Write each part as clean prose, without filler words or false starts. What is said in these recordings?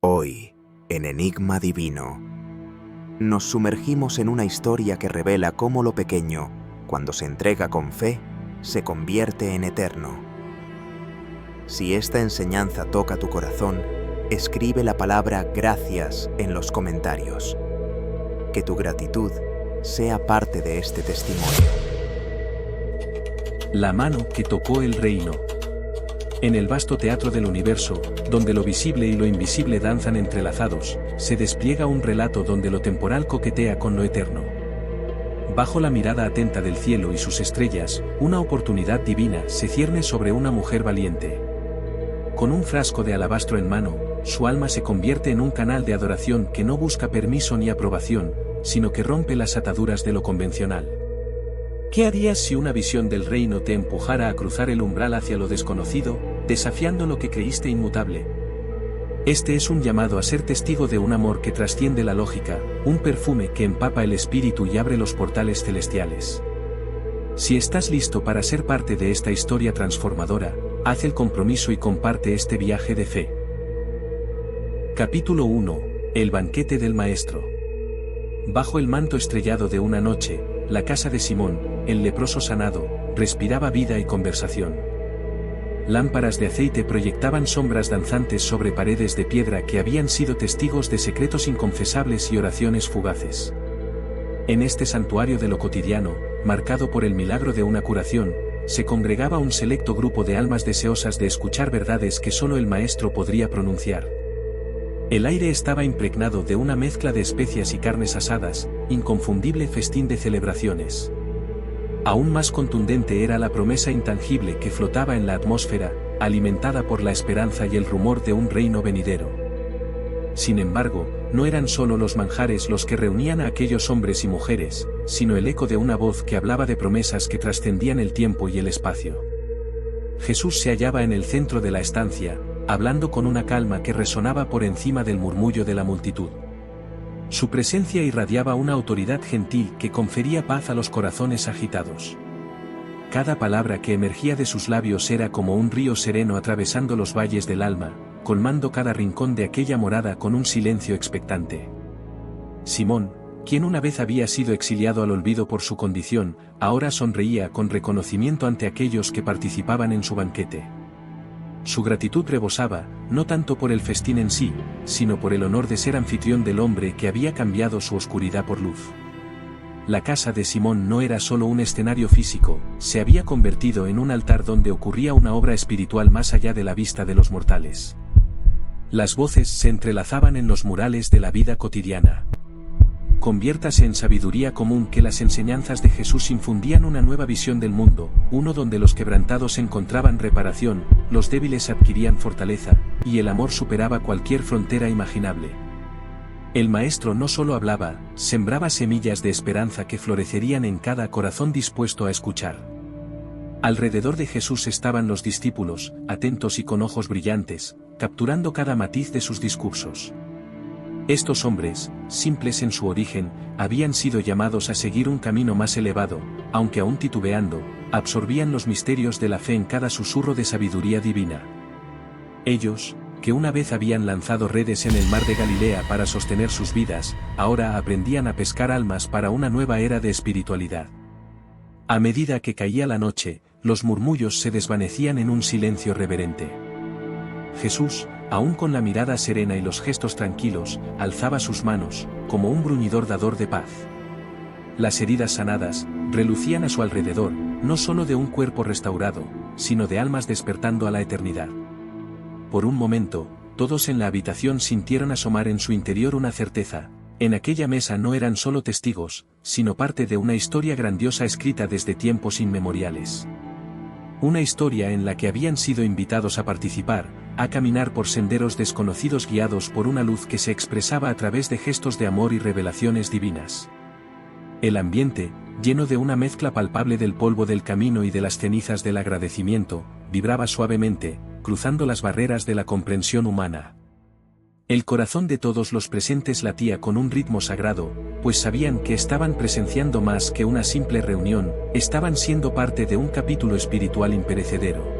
Hoy, en Enigma Divino, nos sumergimos en una historia que revela cómo lo pequeño, cuando se entrega con fe, se convierte en eterno. Si esta enseñanza toca tu corazón, escribe la palabra gracias en los comentarios. Que tu gratitud sea parte de este testimonio. La mano que tocó el reino. En el vasto teatro del universo, donde lo visible y lo invisible danzan entrelazados, se despliega un relato donde lo temporal coquetea con lo eterno. Bajo la mirada atenta del cielo y sus estrellas, una oportunidad divina se cierne sobre una mujer valiente. Con un frasco de alabastro en mano, su alma se convierte en un canal de adoración que no busca permiso ni aprobación, sino que rompe las ataduras de lo convencional. ¿Qué harías si una visión del reino te empujara a cruzar el umbral hacia lo desconocido, desafiando lo que creíste inmutable? Este es un llamado a ser testigo de un amor que trasciende la lógica, un perfume que empapa el espíritu y abre los portales celestiales. Si estás listo para ser parte de esta historia transformadora, haz el compromiso y comparte este viaje de fe. Capítulo 1. El banquete del Maestro. Bajo el manto estrellado de una noche, la casa de Simón, el leproso sanado, respiraba vida y conversación. Lámparas de aceite proyectaban sombras danzantes sobre paredes de piedra que habían sido testigos de secretos inconfesables y oraciones fugaces. En este santuario de lo cotidiano, marcado por el milagro de una curación, se congregaba un selecto grupo de almas deseosas de escuchar verdades que solo el Maestro podría pronunciar. El aire estaba impregnado de una mezcla de especias y carnes asadas, inconfundible festín de celebraciones. Aún más contundente era la promesa intangible que flotaba en la atmósfera, alimentada por la esperanza y el rumor de un reino venidero. Sin embargo, no eran solo los manjares los que reunían a aquellos hombres y mujeres, sino el eco de una voz que hablaba de promesas que trascendían el tiempo y el espacio. Jesús se hallaba en el centro de la estancia, hablando con una calma que resonaba por encima del murmullo de la multitud. Su presencia irradiaba una autoridad gentil que confería paz a los corazones agitados. Cada palabra que emergía de sus labios era como un río sereno atravesando los valles del alma, colmando cada rincón de aquella morada con un silencio expectante. Simón, quien una vez había sido exiliado al olvido por su condición, ahora sonreía con reconocimiento ante aquellos que participaban en su banquete. Su gratitud rebosaba, no tanto por el festín en sí, sino por el honor de ser anfitrión del hombre que había cambiado su oscuridad por luz. La casa de Simón no era solo un escenario físico, se había convertido en un altar donde ocurría una obra espiritual más allá de la vista de los mortales. Las voces se entrelazaban en los murales de la vida cotidiana. Conviértase en sabiduría común que las enseñanzas de Jesús infundían una nueva visión del mundo, uno donde los quebrantados encontraban reparación, los débiles adquirían fortaleza, y el amor superaba cualquier frontera imaginable. El Maestro no solo hablaba, sembraba semillas de esperanza que florecerían en cada corazón dispuesto a escuchar. Alrededor de Jesús estaban los discípulos, atentos y con ojos brillantes, capturando cada matiz de sus discursos. Estos hombres, simples en su origen, habían sido llamados a seguir un camino más elevado, aunque aún titubeando, absorbían los misterios de la fe en cada susurro de sabiduría divina. Ellos, que una vez habían lanzado redes en el mar de Galilea para sostener sus vidas, ahora aprendían a pescar almas para una nueva era de espiritualidad. A medida que caía la noche, los murmullos se desvanecían en un silencio reverente. Jesús, aún con la mirada serena y los gestos tranquilos, alzaba sus manos, como un bruñidor dador de paz. Las heridas sanadas, relucían a su alrededor, no solo de un cuerpo restaurado, sino de almas despertando a la eternidad. Por un momento, todos en la habitación sintieron asomar en su interior una certeza: en aquella mesa no eran solo testigos, sino parte de una historia grandiosa escrita desde tiempos inmemoriales. Una historia en la que habían sido invitados a participar, a caminar por senderos desconocidos guiados por una luz que se expresaba a través de gestos de amor y revelaciones divinas. El ambiente, lleno de una mezcla palpable del polvo del camino y de las cenizas del agradecimiento, vibraba suavemente, cruzando las barreras de la comprensión humana. El corazón de todos los presentes latía con un ritmo sagrado, pues sabían que estaban presenciando más que una simple reunión, estaban siendo parte de un capítulo espiritual imperecedero.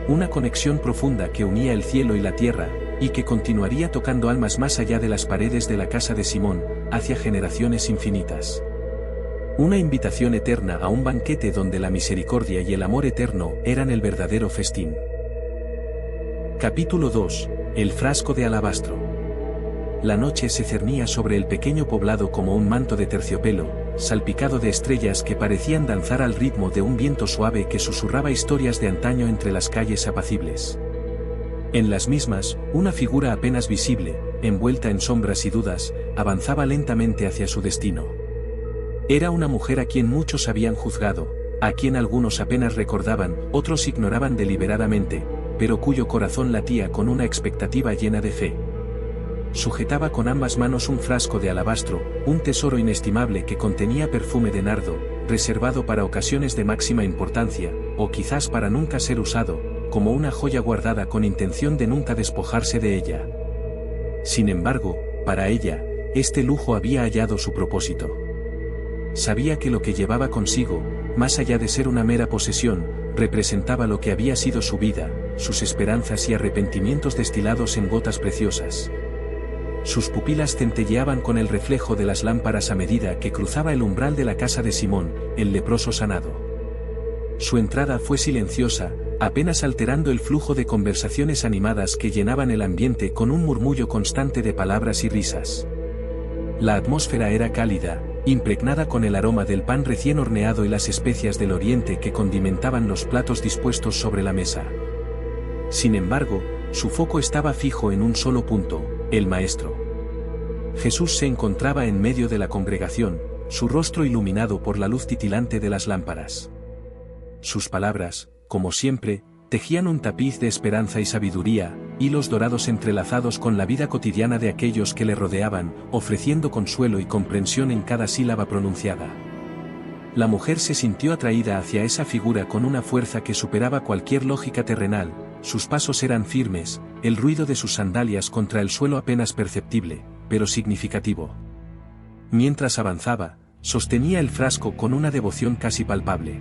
Una conexión profunda que unía el cielo y la tierra, y que continuaría tocando almas más allá de las paredes de la casa de Simón, hacia generaciones infinitas. Una invitación eterna a un banquete donde la misericordia y el amor eterno eran el verdadero festín. Capítulo 2. El frasco de alabastro. La noche se cernía sobre el pequeño poblado como un manto de terciopelo, salpicado de estrellas que parecían danzar al ritmo de un viento suave que susurraba historias de antaño entre las calles apacibles. En las mismas, una figura apenas visible, envuelta en sombras y dudas, avanzaba lentamente hacia su destino. Era una mujer a quien muchos habían juzgado, a quien algunos apenas recordaban, otros ignoraban deliberadamente, pero cuyo corazón latía con una expectativa llena de fe. Sujetaba con ambas manos un frasco de alabastro, un tesoro inestimable que contenía perfume de nardo, reservado para ocasiones de máxima importancia, o quizás para nunca ser usado, como una joya guardada con intención de nunca despojarse de ella. Sin embargo, para ella, este lujo había hallado su propósito. Sabía que lo que llevaba consigo, más allá de ser una mera posesión, representaba lo que había sido su vida, sus esperanzas y arrepentimientos destilados en gotas preciosas. Sus pupilas centelleaban con el reflejo de las lámparas a medida que cruzaba el umbral de la casa de Simón, el leproso sanado. Su entrada fue silenciosa, apenas alterando el flujo de conversaciones animadas que llenaban el ambiente con un murmullo constante de palabras y risas. La atmósfera era cálida, impregnada con el aroma del pan recién horneado y las especias del oriente que condimentaban los platos dispuestos sobre la mesa. Sin embargo, su foco estaba fijo en un solo punto, el Maestro. Jesús se encontraba en medio de la congregación, su rostro iluminado por la luz titilante de las lámparas. Sus palabras, como siempre, tejían un tapiz de esperanza y sabiduría, hilos dorados entrelazados con la vida cotidiana de aquellos que le rodeaban, ofreciendo consuelo y comprensión en cada sílaba pronunciada. La mujer se sintió atraída hacia esa figura con una fuerza que superaba cualquier lógica terrenal, sus pasos eran firmes, el ruido de sus sandalias contra el suelo apenas perceptible, pero significativo. Mientras avanzaba, sostenía el frasco con una devoción casi palpable.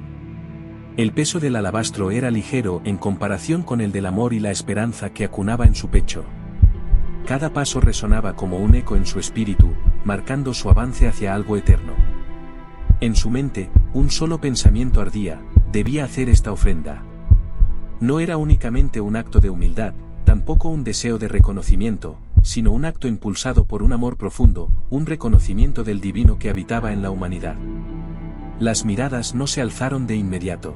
El peso del alabastro era ligero en comparación con el del amor y la esperanza que acunaba en su pecho. Cada paso resonaba como un eco en su espíritu, marcando su avance hacia algo eterno. En su mente, un solo pensamiento ardía: debía hacer esta ofrenda. No era únicamente un acto de humildad, tampoco un deseo de reconocimiento, sino un acto impulsado por un amor profundo, un reconocimiento del divino que habitaba en la humanidad. Las miradas no se alzaron de inmediato.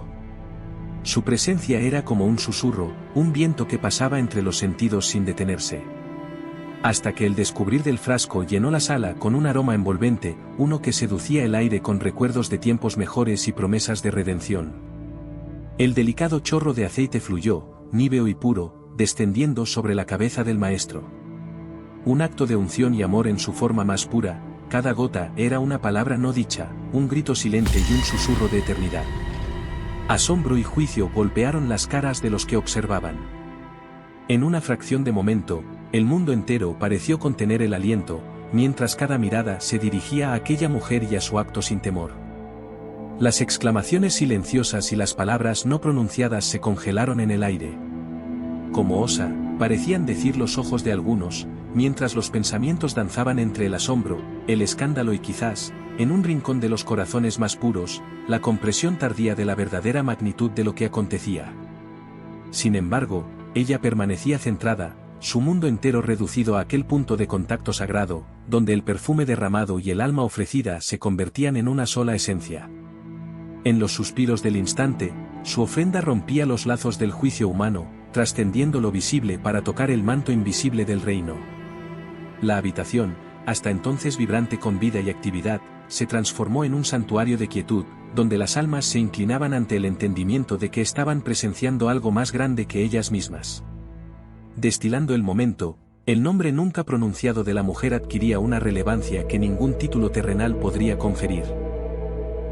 Su presencia era como un susurro, un viento que pasaba entre los sentidos sin detenerse. Hasta que el descubrir del frasco llenó la sala con un aroma envolvente, uno que seducía el aire con recuerdos de tiempos mejores y promesas de redención. El delicado chorro de aceite fluyó, níveo y puro, descendiendo sobre la cabeza del Maestro. Un acto de unción y amor en su forma más pura. Cada gota era una palabra no dicha, un grito silente y un susurro de eternidad. Asombro y juicio golpearon las caras de los que observaban. En una fracción de momento, el mundo entero pareció contener el aliento, mientras cada mirada se dirigía a aquella mujer y a su acto sin temor. Las exclamaciones silenciosas y las palabras no pronunciadas se congelaron en el aire. Como osa, parecían decir los ojos de algunos, mientras los pensamientos danzaban entre el asombro, el escándalo y quizás, en un rincón de los corazones más puros, la compresión tardía de la verdadera magnitud de lo que acontecía. Sin embargo, ella permanecía centrada, su mundo entero reducido a aquel punto de contacto sagrado, donde el perfume derramado y el alma ofrecida se convertían en una sola esencia. En los suspiros del instante, su ofrenda rompía los lazos del juicio humano, trascendiendo lo visible para tocar el manto invisible del reino. La habitación, hasta entonces vibrante con vida y actividad, se transformó en un santuario de quietud, donde las almas se inclinaban ante el entendimiento de que estaban presenciando algo más grande que ellas mismas. Destilando el momento, el nombre nunca pronunciado de la mujer adquiría una relevancia que ningún título terrenal podría conferir.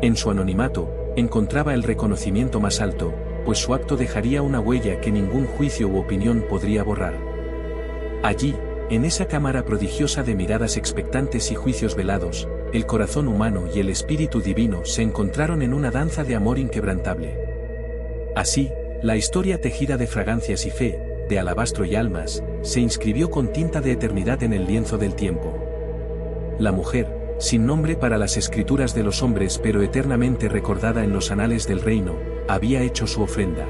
En su anonimato, encontraba el reconocimiento más alto, pues su acto dejaría una huella que ningún juicio u opinión podría borrar. Allí, en esa cámara prodigiosa de miradas expectantes y juicios velados, el corazón humano y el espíritu divino se encontraron en una danza de amor inquebrantable. Así, la historia tejida de fragancias y fe, de alabastro y almas, se inscribió con tinta de eternidad en el lienzo del tiempo. La mujer, sin nombre para las escrituras de los hombres pero eternamente recordada en los anales del reino, había hecho su ofrenda.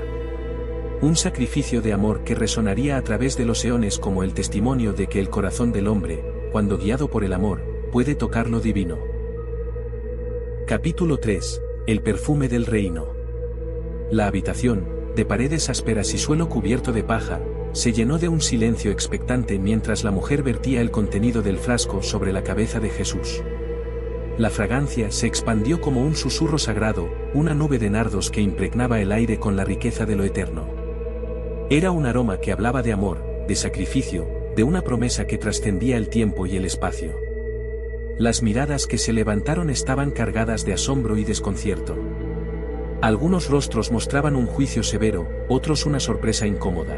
Un sacrificio de amor que resonaría a través de los eones como el testimonio de que el corazón del hombre, cuando guiado por el amor, puede tocar lo divino. Capítulo 3. El perfume del reino. La habitación, de paredes ásperas y suelo cubierto de paja, se llenó de un silencio expectante mientras la mujer vertía el contenido del frasco sobre la cabeza de Jesús. La fragancia se expandió como un susurro sagrado, una nube de nardos que impregnaba el aire con la riqueza de lo eterno. Era un aroma que hablaba de amor, de sacrificio, de una promesa que trascendía el tiempo y el espacio. Las miradas que se levantaron estaban cargadas de asombro y desconcierto. Algunos rostros mostraban un juicio severo, otros una sorpresa incómoda.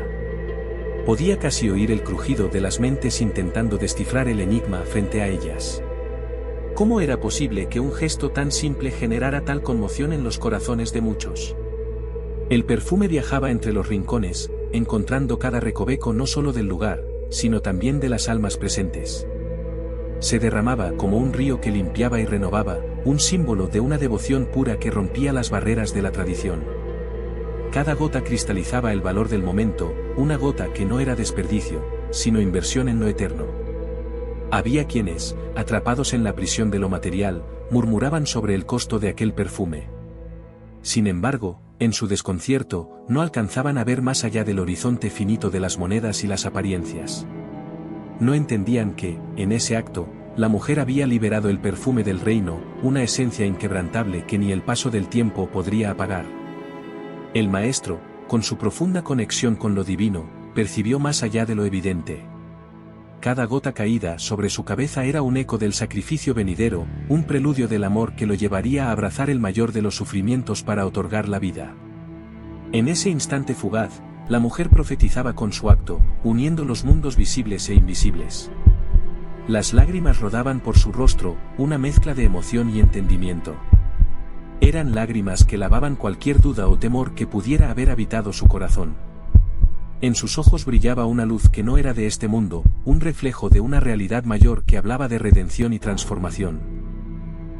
Podía casi oír el crujido de las mentes intentando descifrar el enigma frente a ellas. ¿Cómo era posible que un gesto tan simple generara tal conmoción en los corazones de muchos? El perfume viajaba entre los rincones, encontrando cada recoveco no solo del lugar, sino también de las almas presentes. Se derramaba como un río que limpiaba y renovaba, un símbolo de una devoción pura que rompía las barreras de la tradición. Cada gota cristalizaba el valor del momento, una gota que no era desperdicio, sino inversión en lo eterno. Había quienes, atrapados en la prisión de lo material, murmuraban sobre el costo de aquel perfume. Sin embargo, en su desconcierto, no alcanzaban a ver más allá del horizonte finito de las monedas y las apariencias. No entendían que, en ese acto, la mujer había liberado el perfume del reino, una esencia inquebrantable que ni el paso del tiempo podría apagar. El maestro, con su profunda conexión con lo divino, percibió más allá de lo evidente. Cada gota caída sobre su cabeza era un eco del sacrificio venidero, un preludio del amor que lo llevaría a abrazar el mayor de los sufrimientos para otorgar la vida. En ese instante fugaz, la mujer profetizaba con su acto, uniendo los mundos visibles e invisibles. Las lágrimas rodaban por su rostro, una mezcla de emoción y entendimiento. Eran lágrimas que lavaban cualquier duda o temor que pudiera haber habitado su corazón. En sus ojos brillaba una luz que no era de este mundo, un reflejo de una realidad mayor que hablaba de redención y transformación.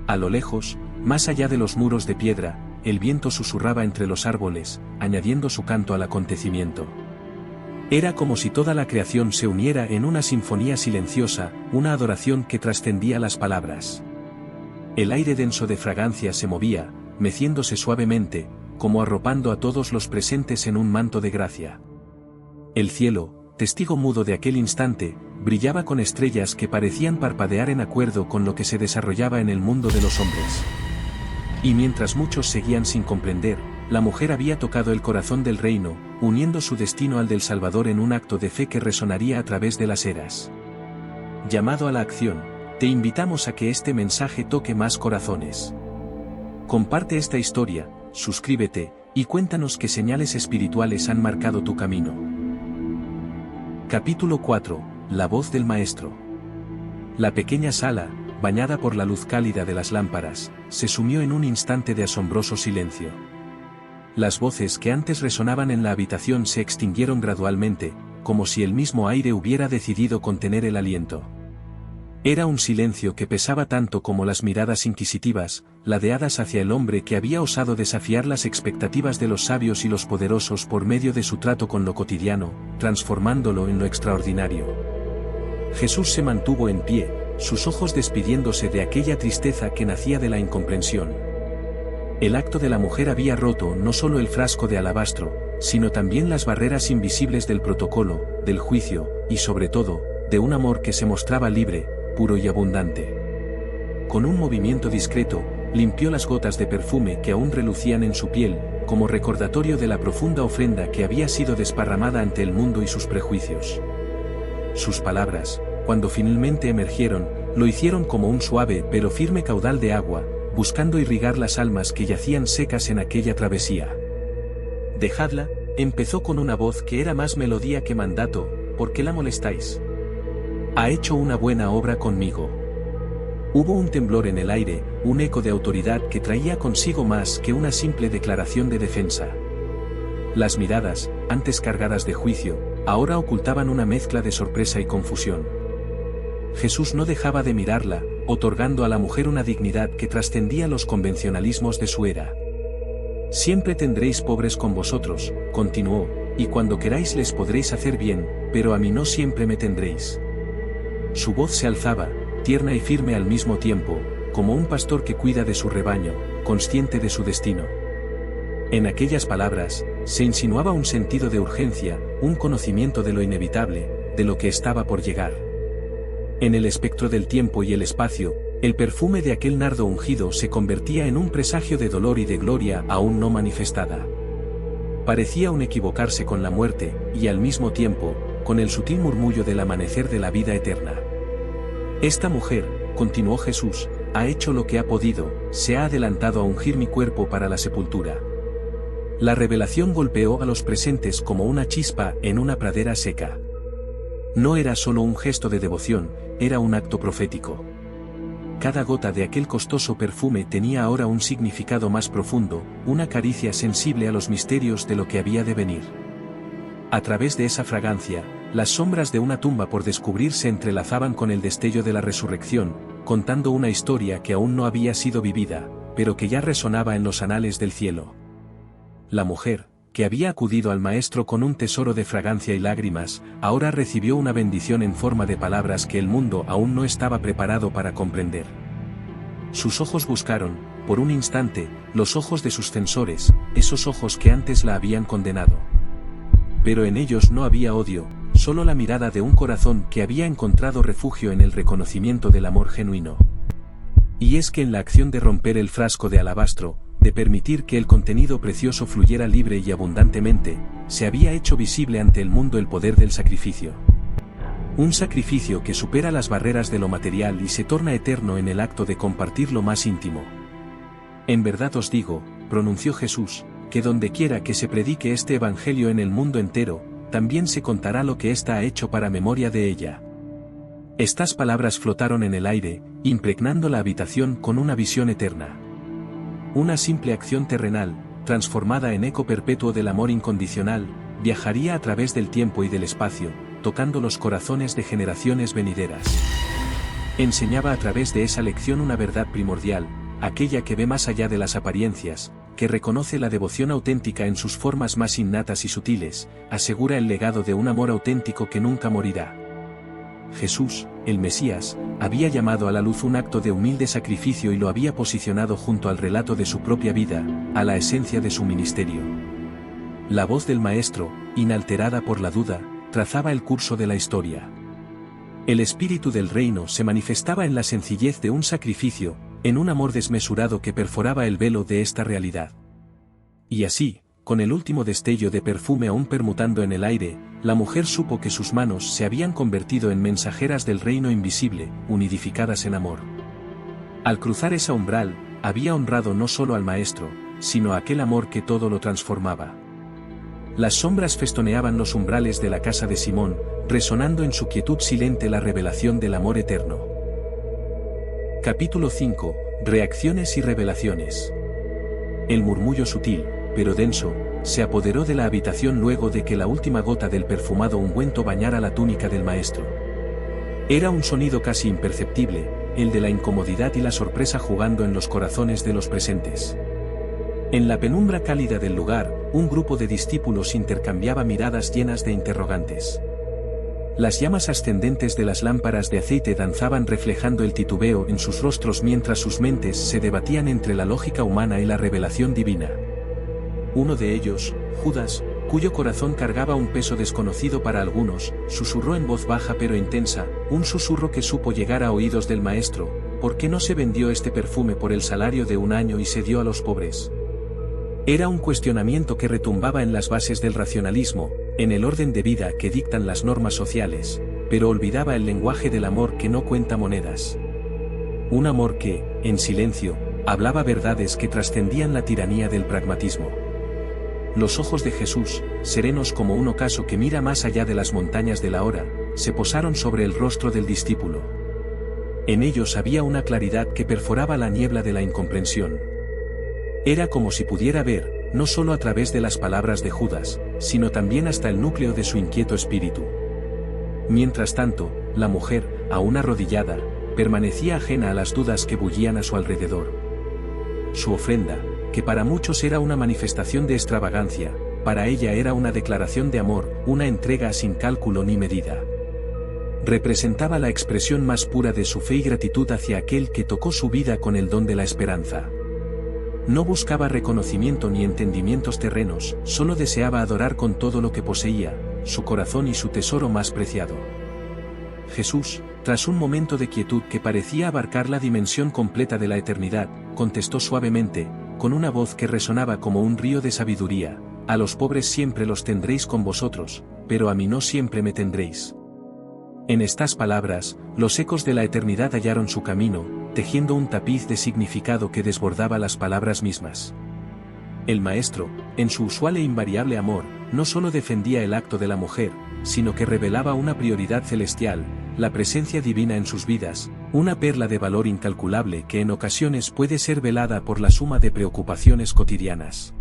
A lo lejos, más allá de los muros de piedra, el viento susurraba entre los árboles, añadiendo su canto al acontecimiento. Era como si toda la creación se uniera en una sinfonía silenciosa, una adoración que trascendía las palabras. El aire denso de fragancia se movía, meciéndose suavemente, como arropando a todos los presentes en un manto de gracia. El cielo, testigo mudo de aquel instante, brillaba con estrellas que parecían parpadear en acuerdo con lo que se desarrollaba en el mundo de los hombres. Y mientras muchos seguían sin comprender, la mujer había tocado el corazón del reino, uniendo su destino al del Salvador en un acto de fe que resonaría a través de las eras. Llamado a la acción, te invitamos a que este mensaje toque más corazones. Comparte esta historia, suscríbete, y cuéntanos qué señales espirituales han marcado tu camino. Capítulo 4. La voz del maestro. La pequeña sala, bañada por la luz cálida de las lámparas, se sumió en un instante de asombroso silencio. Las voces que antes resonaban en la habitación se extinguieron gradualmente, como si el mismo aire hubiera decidido contener el aliento. Era un silencio que pesaba tanto como las miradas inquisitivas, ladeadas hacia el hombre que había osado desafiar las expectativas de los sabios y los poderosos por medio de su trato con lo cotidiano, transformándolo en lo extraordinario. Jesús se mantuvo en pie, sus ojos despidiéndose de aquella tristeza que nacía de la incomprensión. El acto de la mujer había roto no solo el frasco de alabastro, sino también las barreras invisibles del protocolo, del juicio, y sobre todo, de un amor que se mostraba libre, puro y abundante. Con un movimiento discreto, limpió las gotas de perfume que aún relucían en su piel, como recordatorio de la profunda ofrenda que había sido desparramada ante el mundo y sus prejuicios. Sus palabras, cuando finalmente emergieron, lo hicieron como un suave pero firme caudal de agua, buscando irrigar las almas que yacían secas en aquella travesía. Dejadla, empezó con una voz que era más melodía que mandato, ¿por qué la molestáis? Ha hecho una buena obra conmigo. Hubo un temblor en el aire, un eco de autoridad que traía consigo más que una simple declaración de defensa. Las miradas, antes cargadas de juicio, ahora ocultaban una mezcla de sorpresa y confusión. Jesús no dejaba de mirarla, otorgando a la mujer una dignidad que trascendía los convencionalismos de su era. Siempre tendréis pobres con vosotros, continuó, y cuando queráis les podréis hacer bien, pero a mí no siempre me tendréis. Su voz se alzaba, tierna y firme al mismo tiempo, como un pastor que cuida de su rebaño, consciente de su destino. En aquellas palabras, se insinuaba un sentido de urgencia, un conocimiento de lo inevitable, de lo que estaba por llegar. En el espectro del tiempo y el espacio, el perfume de aquel nardo ungido se convertía en un presagio de dolor y de gloria aún no manifestada. Parecía un equivocarse con la muerte, y al mismo tiempo, con el sutil murmullo del amanecer de la vida eterna. Esta mujer, continuó Jesús, ha hecho lo que ha podido, se ha adelantado a ungir mi cuerpo para la sepultura. La revelación golpeó a los presentes como una chispa en una pradera seca. No era solo un gesto de devoción, era un acto profético. Cada gota de aquel costoso perfume tenía ahora un significado más profundo, una caricia sensible a los misterios de lo que había de venir. A través de esa fragancia, las sombras de una tumba por descubrir se entrelazaban con el destello de la resurrección, contando una historia que aún no había sido vivida, pero que ya resonaba en los anales del cielo. La mujer, que había acudido al maestro con un tesoro de fragancia y lágrimas, ahora recibió una bendición en forma de palabras que el mundo aún no estaba preparado para comprender. Sus ojos buscaron, por un instante, los ojos de sus censores, esos ojos que antes la habían condenado. Pero en ellos no había odio, solo la mirada de un corazón que había encontrado refugio en el reconocimiento del amor genuino. Y es que en la acción de romper el frasco de alabastro, de permitir que el contenido precioso fluyera libre y abundantemente, se había hecho visible ante el mundo el poder del sacrificio. Un sacrificio que supera las barreras de lo material y se torna eterno en el acto de compartir lo más íntimo. En verdad os digo, pronunció Jesús, que donde quiera que se predique este evangelio en el mundo entero, también se contará lo que ésta ha hecho para memoria de ella. Estas palabras flotaron en el aire, impregnando la habitación con una visión eterna. Una simple acción terrenal, transformada en eco perpetuo del amor incondicional, viajaría a través del tiempo y del espacio, tocando los corazones de generaciones venideras. Enseñaba a través de esa lección una verdad primordial, aquella que ve más allá de las apariencias, que reconoce la devoción auténtica en sus formas más innatas y sutiles, asegura el legado de un amor auténtico que nunca morirá. Jesús, el Mesías, había llamado a la luz un acto de humilde sacrificio y lo había posicionado junto al relato de su propia vida, a la esencia de su ministerio. La voz del Maestro, inalterada por la duda, trazaba el curso de la historia. El espíritu del reino se manifestaba en la sencillez de un sacrificio, en un amor desmesurado que perforaba el velo de esta realidad. Y así, con el último destello de perfume aún permutando en el aire, la mujer supo que sus manos se habían convertido en mensajeras del reino invisible, unidificadas en amor. Al cruzar esa umbral, había honrado no solo al Maestro, sino a aquel amor que todo lo transformaba. Las sombras festoneaban los umbrales de la casa de Simón, resonando en su quietud silente la revelación del amor eterno. Capítulo 5. Reacciones y revelaciones. El murmullo sutil, pero denso, se apoderó de la habitación luego de que la última gota del perfumado ungüento bañara la túnica del maestro. Era un sonido casi imperceptible, el de la incomodidad y la sorpresa jugando en los corazones de los presentes. En la penumbra cálida del lugar, un grupo de discípulos intercambiaba miradas llenas de interrogantes. Las llamas ascendentes de las lámparas de aceite danzaban reflejando el titubeo en sus rostros mientras sus mentes se debatían entre la lógica humana y la revelación divina. Uno de ellos, Judas, cuyo corazón cargaba un peso desconocido para algunos, susurró en voz baja pero intensa, un susurro que supo llegar a oídos del maestro: ¿por qué no se vendió este perfume por el salario de un año y se dio a los pobres? Era un cuestionamiento que retumbaba en las bases del racionalismo, en el orden de vida que dictan las normas sociales, pero olvidaba el lenguaje del amor que no cuenta monedas. Un amor que, en silencio, hablaba verdades que trascendían la tiranía del pragmatismo. Los ojos de Jesús, serenos como un ocaso que mira más allá de las montañas de la hora, se posaron sobre el rostro del discípulo. En ellos había una claridad que perforaba la niebla de la incomprensión. Era como si pudiera ver, no solo a través de las palabras de Judas, sino también hasta el núcleo de su inquieto espíritu. Mientras tanto, la mujer, aún arrodillada, permanecía ajena a las dudas que bullían a su alrededor. Su ofrenda, que para muchos era una manifestación de extravagancia, para ella era una declaración de amor, una entrega sin cálculo ni medida. Representaba la expresión más pura de su fe y gratitud hacia aquel que tocó su vida con el don de la esperanza. No buscaba reconocimiento ni entendimientos terrenos, solo deseaba adorar con todo lo que poseía, su corazón y su tesoro más preciado. Jesús, tras un momento de quietud que parecía abarcar la dimensión completa de la eternidad, contestó suavemente, con una voz que resonaba como un río de sabiduría: a los pobres siempre los tendréis con vosotros, pero a mí no siempre me tendréis. En estas palabras, los ecos de la eternidad hallaron su camino, tejiendo un tapiz de significado que desbordaba las palabras mismas. El Maestro, en su usual e invariable amor, no solo defendía el acto de la mujer, sino que revelaba una prioridad celestial, la presencia divina en sus vidas, una perla de valor incalculable que en ocasiones puede ser velada por la suma de preocupaciones cotidianas.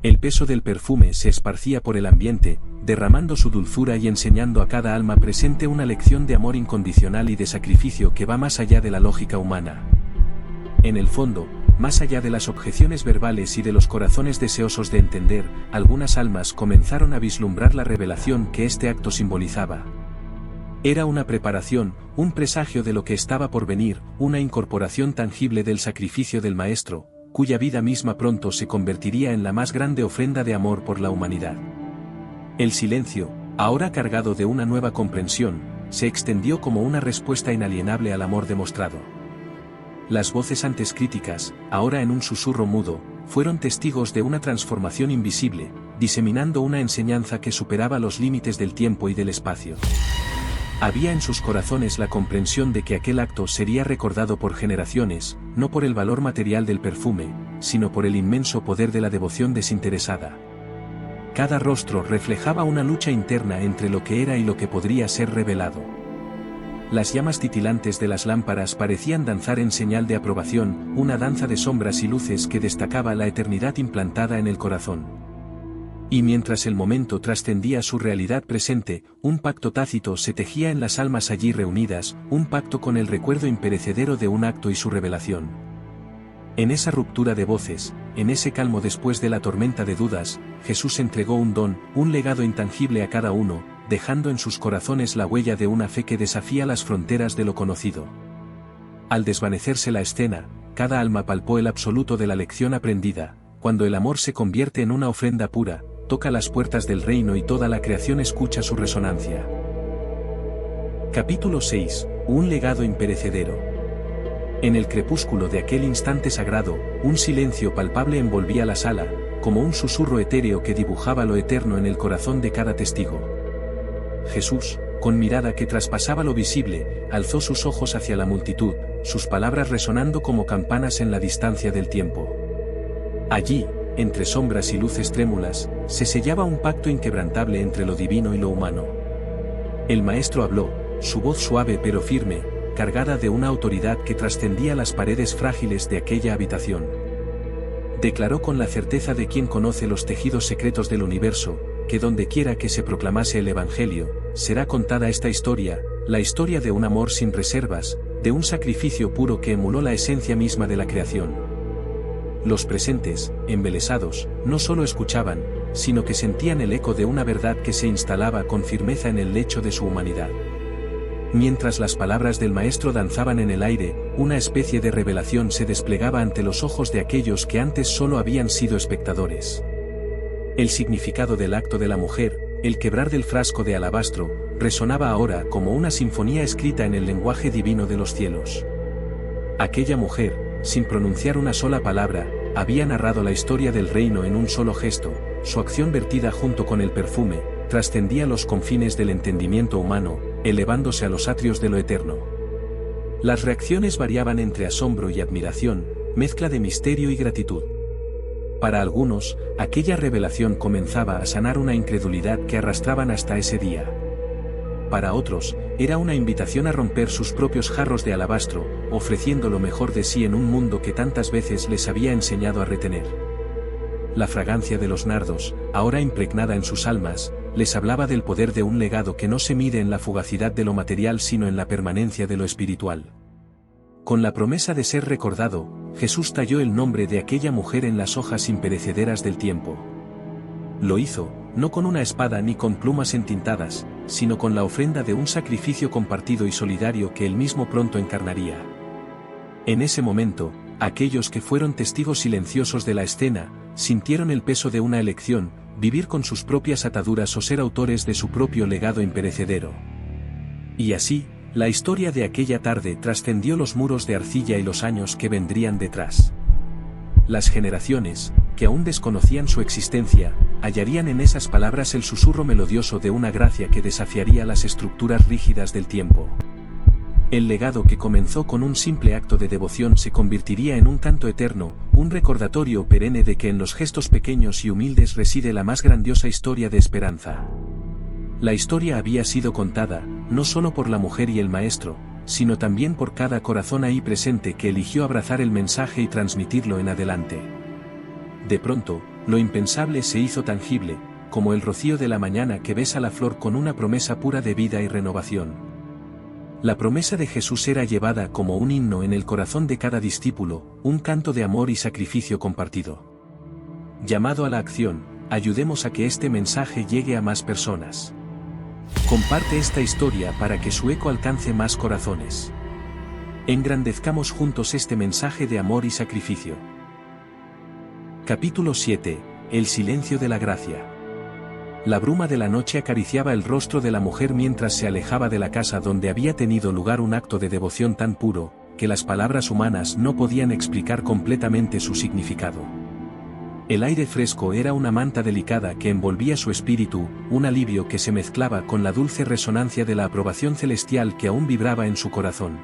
El peso del perfume se esparcía por el ambiente, derramando su dulzura y enseñando a cada alma presente una lección de amor incondicional y de sacrificio que va más allá de la lógica humana. En el fondo, más allá de las objeciones verbales y de los corazones deseosos de entender, algunas almas comenzaron a vislumbrar la revelación que este acto simbolizaba. Era una preparación, un presagio de lo que estaba por venir, una incorporación tangible del sacrificio del Maestro, cuya vida misma pronto se convertiría en la más grande ofrenda de amor por la humanidad. El silencio, ahora cargado de una nueva comprensión, se extendió como una respuesta inalienable al amor demostrado. Las voces antes críticas, ahora en un susurro mudo, fueron testigos de una transformación invisible, diseminando una enseñanza que superaba los límites del tiempo y del espacio. Había en sus corazones la comprensión de que aquel acto sería recordado por generaciones, no por el valor material del perfume, sino por el inmenso poder de la devoción desinteresada. Cada rostro reflejaba una lucha interna entre lo que era y lo que podría ser revelado. Las llamas titilantes de las lámparas parecían danzar en señal de aprobación, una danza de sombras y luces que destacaba la eternidad implantada en el corazón. Y mientras el momento trascendía su realidad presente, un pacto tácito se tejía en las almas allí reunidas, un pacto con el recuerdo imperecedero de un acto y su revelación. En esa ruptura de voces, en ese calmo después de la tormenta de dudas, Jesús entregó un don, un legado intangible a cada uno, dejando en sus corazones la huella de una fe que desafía las fronteras de lo conocido. Al desvanecerse la escena, cada alma palpó el absoluto de la lección aprendida: cuando el amor se convierte en una ofrenda pura, toca las puertas del reino y toda la creación escucha su resonancia. Capítulo 6. Un legado imperecedero. En el crepúsculo de aquel instante sagrado, un silencio palpable envolvía la sala, como un susurro etéreo que dibujaba lo eterno en el corazón de cada testigo. Jesús, con mirada que traspasaba lo visible, alzó sus ojos hacia la multitud, sus palabras resonando como campanas en la distancia del tiempo. Allí, entre sombras y luces trémulas, se sellaba un pacto inquebrantable entre lo divino y lo humano. El Maestro habló, su voz suave pero firme, cargada de una autoridad que trascendía las paredes frágiles de aquella habitación. Declaró con la certeza de quien conoce los tejidos secretos del universo, que donde quiera que se proclamase el Evangelio, será contada esta historia, la historia de un amor sin reservas, de un sacrificio puro que emuló la esencia misma de la creación. Los presentes, embelesados, no solo escuchaban, sino que sentían el eco de una verdad que se instalaba con firmeza en el lecho de su humanidad. Mientras las palabras del Maestro danzaban en el aire, una especie de revelación se desplegaba ante los ojos de aquellos que antes solo habían sido espectadores. El significado del acto de la mujer, el quebrar del frasco de alabastro, resonaba ahora como una sinfonía escrita en el lenguaje divino de los cielos. Aquella mujer, sin pronunciar una sola palabra, había narrado la historia del reino en un solo gesto. Su acción vertida junto con el perfume, trascendía los confines del entendimiento humano, elevándose a los atrios de lo eterno. Las reacciones variaban entre asombro y admiración, mezcla de misterio y gratitud. Para algunos, aquella revelación comenzaba a sanar una incredulidad que arrastraban hasta ese día. Para otros, era una invitación a romper sus propios jarros de alabastro, ofreciendo lo mejor de sí en un mundo que tantas veces les había enseñado a retener. la fragancia de los nardos, ahora impregnada en sus almas, les hablaba del poder de un legado que no se mide en la fugacidad de lo material sino en la permanencia de lo espiritual. Con la promesa de ser recordado, Jesús talló el nombre de aquella mujer en las hojas imperecederas del tiempo. Lo hizo, no con una espada ni con plumas entintadas, sino con la ofrenda de un sacrificio compartido y solidario que él mismo pronto encarnaría. En ese momento, aquellos que fueron testigos silenciosos de la escena, sintieron el peso de una elección, vivir con sus propias ataduras o ser autores de su propio legado imperecedero. Y así, la historia de aquella tarde trascendió los muros de arcilla y los años que vendrían detrás. Las generaciones, que aún desconocían su existencia, hallarían en esas palabras el susurro melodioso de una gracia que desafiaría las estructuras rígidas del tiempo. El legado que comenzó con un simple acto de devoción se convertiría en un canto eterno, un recordatorio perenne de que en los gestos pequeños y humildes reside la más grandiosa historia de esperanza. La historia había sido contada, no solo por la mujer y el maestro, sino también por cada corazón ahí presente que eligió abrazar el mensaje y transmitirlo en adelante. De pronto, lo impensable se hizo tangible, como el rocío de la mañana que besa la flor con una promesa pura de vida y renovación. La promesa de Jesús era llevada como un himno en el corazón de cada discípulo, un canto de amor y sacrificio compartido. Llamado a la acción, ayudemos a que este mensaje llegue a más personas. Comparte esta historia para que su eco alcance más corazones. Engrandezcamos juntos este mensaje de amor y sacrificio. Capítulo 7. El silencio de la gracia. La bruma de la noche acariciaba el rostro de la mujer mientras se alejaba de la casa donde había tenido lugar un acto de devoción tan puro, que las palabras humanas no podían explicar completamente su significado. El aire fresco era una manta delicada que envolvía su espíritu, un alivio que se mezclaba con la dulce resonancia de la aprobación celestial que aún vibraba en su corazón.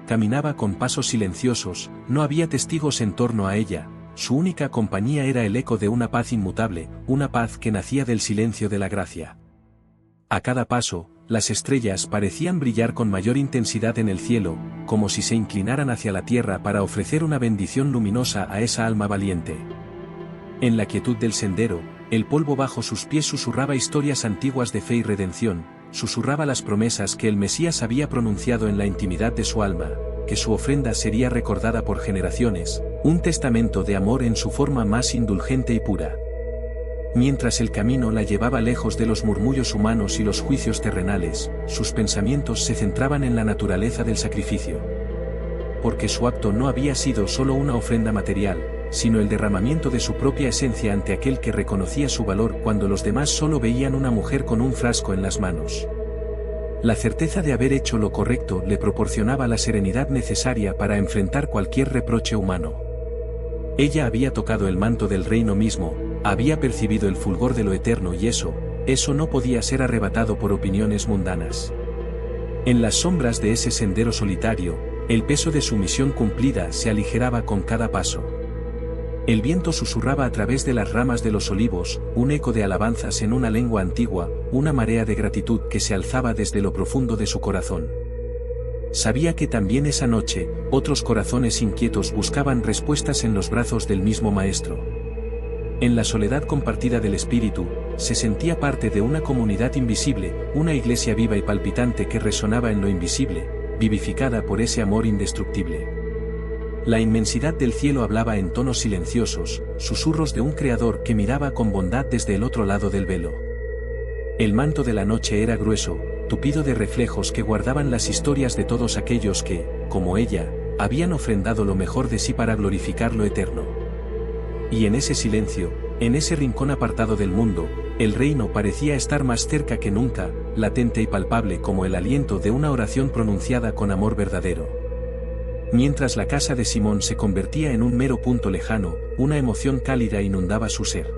Caminaba con pasos silenciosos, no había testigos en torno a ella, su única compañía era el eco de una paz inmutable, una paz que nacía del silencio de la gracia. A cada paso, las estrellas parecían brillar con mayor intensidad en el cielo, como si se inclinaran hacia la tierra para ofrecer una bendición luminosa a esa alma valiente. En la quietud del sendero, el polvo bajo sus pies susurraba historias antiguas de fe y redención, susurraba las promesas que el Mesías había pronunciado en la intimidad de su alma, que su ofrenda sería recordada por generaciones, un testamento de amor en su forma más indulgente y pura. Mientras el camino la llevaba lejos de los murmullos humanos y los juicios terrenales, sus pensamientos se centraban en la naturaleza del sacrificio. Porque su acto no había sido solo una ofrenda material, sino el derramamiento de su propia esencia ante aquel que reconocía su valor cuando los demás solo veían una mujer con un frasco en las manos. La certeza de haber hecho lo correcto le proporcionaba la serenidad necesaria para enfrentar cualquier reproche humano. Ella había tocado el manto del reino mismo, había percibido el fulgor de lo eterno y eso no podía ser arrebatado por opiniones mundanas. En las sombras de ese sendero solitario, el peso de su misión cumplida se aligeraba con cada paso. El viento susurraba a través de las ramas de los olivos, un eco de alabanzas en una lengua antigua, una marea de gratitud que se alzaba desde lo profundo de su corazón. Sabía que también esa noche, otros corazones inquietos buscaban respuestas en los brazos del mismo Maestro. En la soledad compartida del Espíritu, se sentía parte de una comunidad invisible, una iglesia viva y palpitante que resonaba en lo invisible, vivificada por ese amor indestructible. La inmensidad del cielo hablaba en tonos silenciosos, susurros de un creador que miraba con bondad desde el otro lado del velo. El manto de la noche era grueso, tupido de reflejos que guardaban las historias de todos aquellos que, como ella, habían ofrendado lo mejor de sí para glorificar lo eterno. Y en ese silencio, en ese rincón apartado del mundo, el reino parecía estar más cerca que nunca, latente y palpable como el aliento de una oración pronunciada con amor verdadero. Mientras la casa de Simón se convertía en un mero punto lejano, una emoción cálida inundaba su ser.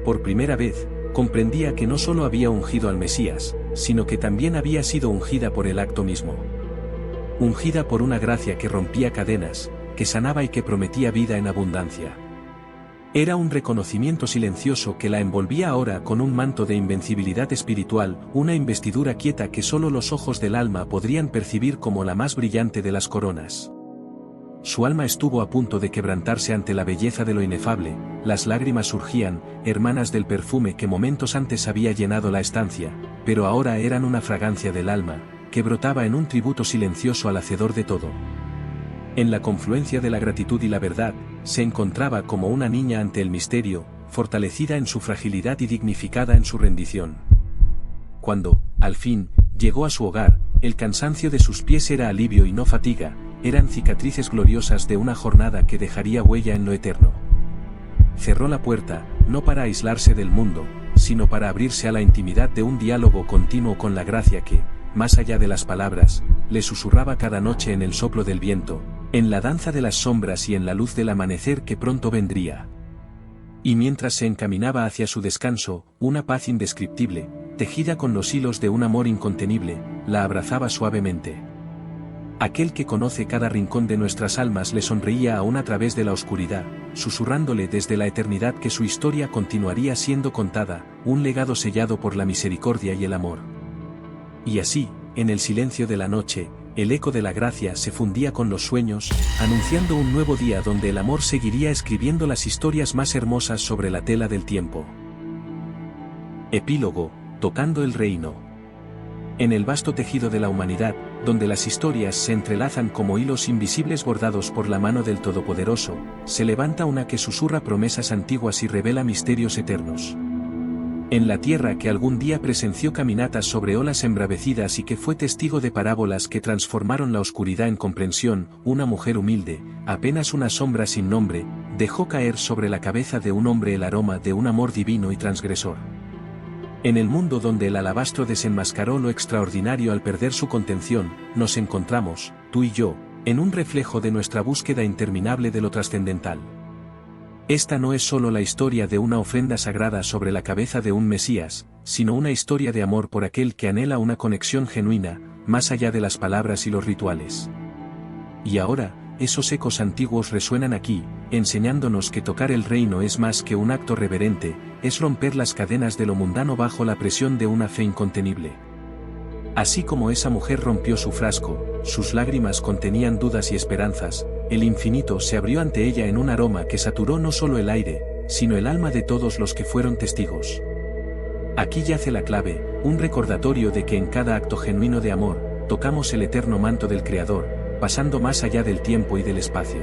Por primera vez, comprendía que no solo había ungido al Mesías, sino que también había sido ungida por el acto mismo. Ungida por una gracia que rompía cadenas, que sanaba y que prometía vida en abundancia. Era un reconocimiento silencioso que la envolvía ahora con un manto de invencibilidad espiritual, una investidura quieta que solo los ojos del alma podrían percibir como la más brillante de las coronas. su alma estuvo a punto de quebrantarse ante la belleza de lo inefable, las lágrimas surgían, hermanas del perfume que momentos antes había llenado la estancia, pero ahora eran una fragancia del alma, que brotaba en un tributo silencioso al hacedor de todo. En la confluencia de la gratitud y la verdad, se encontraba como una niña ante el misterio, fortalecida en su fragilidad y dignificada en su rendición. Cuando, al fin, llegó a su hogar, el cansancio de sus pies era alivio y no fatiga, eran cicatrices gloriosas de una jornada que dejaría huella en lo eterno. Cerró la puerta, no para aislarse del mundo, sino para abrirse a la intimidad de un diálogo continuo con la gracia que, más allá de las palabras, le susurraba cada noche en el soplo del viento, en la danza de las sombras y en la luz del amanecer que pronto vendría. Y mientras se encaminaba hacia su descanso, una paz indescriptible, tejida con los hilos de un amor incontenible, la abrazaba suavemente. Aquel que conoce cada rincón de nuestras almas le sonreía aún a través de la oscuridad, susurrándole desde la eternidad que su historia continuaría siendo contada, un legado sellado por la misericordia y el amor. Y así, en el silencio de la noche, el eco de la gracia se fundía con los sueños, anunciando un nuevo día donde el amor seguiría escribiendo las historias más hermosas sobre la tela del tiempo. Epílogo, tocando el reino. En el vasto tejido de la humanidad, donde las historias se entrelazan como hilos invisibles bordados por la mano del Todopoderoso, se levanta una que susurra promesas antiguas y revela misterios eternos. En la tierra que algún día presenció caminatas sobre olas embravecidas y que fue testigo de parábolas que transformaron la oscuridad en comprensión, una mujer humilde, apenas una sombra sin nombre, dejó caer sobre la cabeza de un hombre el aroma de un amor divino y transgresor. En el mundo donde el alabastro desenmascaró lo extraordinario al perder su contención, nos encontramos, tú y yo, en un reflejo de nuestra búsqueda interminable de lo trascendental. Esta no es solo la historia de una ofrenda sagrada sobre la cabeza de un Mesías, sino una historia de amor por aquel que anhela una conexión genuina, más allá de las palabras y los rituales. Y ahora, esos ecos antiguos resuenan aquí, enseñándonos que tocar el reino es más que un acto reverente, es romper las cadenas de lo mundano bajo la presión de una fe incontenible. Así como esa mujer rompió su frasco, sus lágrimas contenían dudas y esperanzas, el infinito se abrió ante ella en un aroma que saturó no solo el aire, sino el alma de todos los que fueron testigos. Aquí yace la clave, un recordatorio de que en cada acto genuino de amor, tocamos el eterno manto del Creador, pasando más allá del tiempo y del espacio.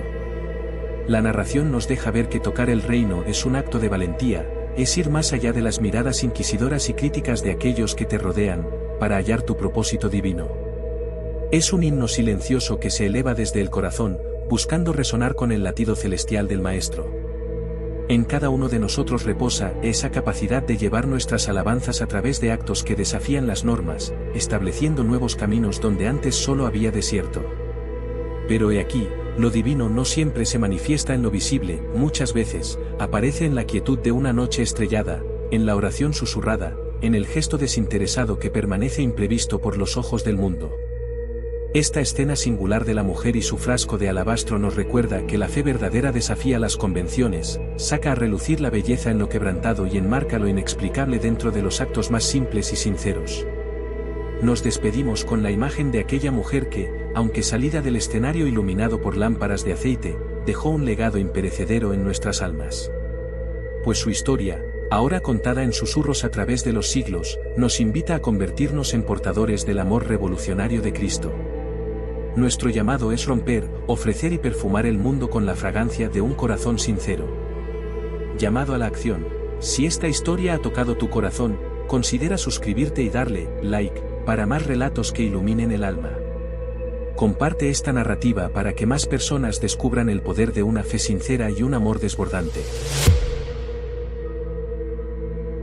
La narración nos deja ver que tocar el reino es un acto de valentía, es ir más allá de las miradas inquisidoras y críticas de aquellos que te rodean, para hallar tu propósito divino. Es un himno silencioso que se eleva desde el corazón, buscando resonar con el latido celestial del Maestro. En cada uno de nosotros reposa esa capacidad de llevar nuestras alabanzas a través de actos que desafían las normas, estableciendo nuevos caminos donde antes solo había desierto. Pero he aquí, lo divino no siempre se manifiesta en lo visible, muchas veces, aparece en la quietud de una noche estrellada, en la oración susurrada, en el gesto desinteresado que permanece imprevisto por los ojos del mundo. Esta escena singular de la mujer y su frasco de alabastro nos recuerda que la fe verdadera desafía las convenciones, saca a relucir la belleza en lo quebrantado y enmarca lo inexplicable dentro de los actos más simples y sinceros. Nos despedimos con la imagen de aquella mujer que, aunque salida del escenario iluminado por lámparas de aceite, dejó un legado imperecedero en nuestras almas. Pues su historia, ahora contada en susurros a través de los siglos, nos invita a convertirnos en portadores del amor revolucionario de Cristo. Nuestro llamado es romper, ofrecer y perfumar el mundo con la fragancia de un corazón sincero. Llamado a la acción. Si esta historia ha tocado tu corazón, considera suscribirte y darle like para más relatos que iluminen el alma. Comparte esta narrativa para que más personas descubran el poder de una fe sincera y un amor desbordante.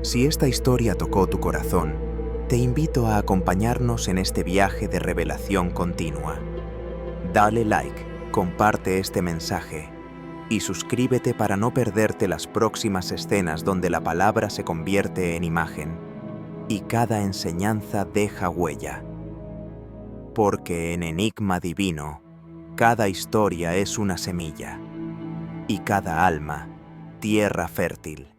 Si esta historia tocó tu corazón, te invito a acompañarnos en este viaje de revelación continua. Dale like, comparte este mensaje y suscríbete para no perderte las próximas escenas donde la palabra se convierte en imagen y cada enseñanza deja huella. Porque en Enigma Divino, cada historia es una semilla y cada alma, tierra fértil.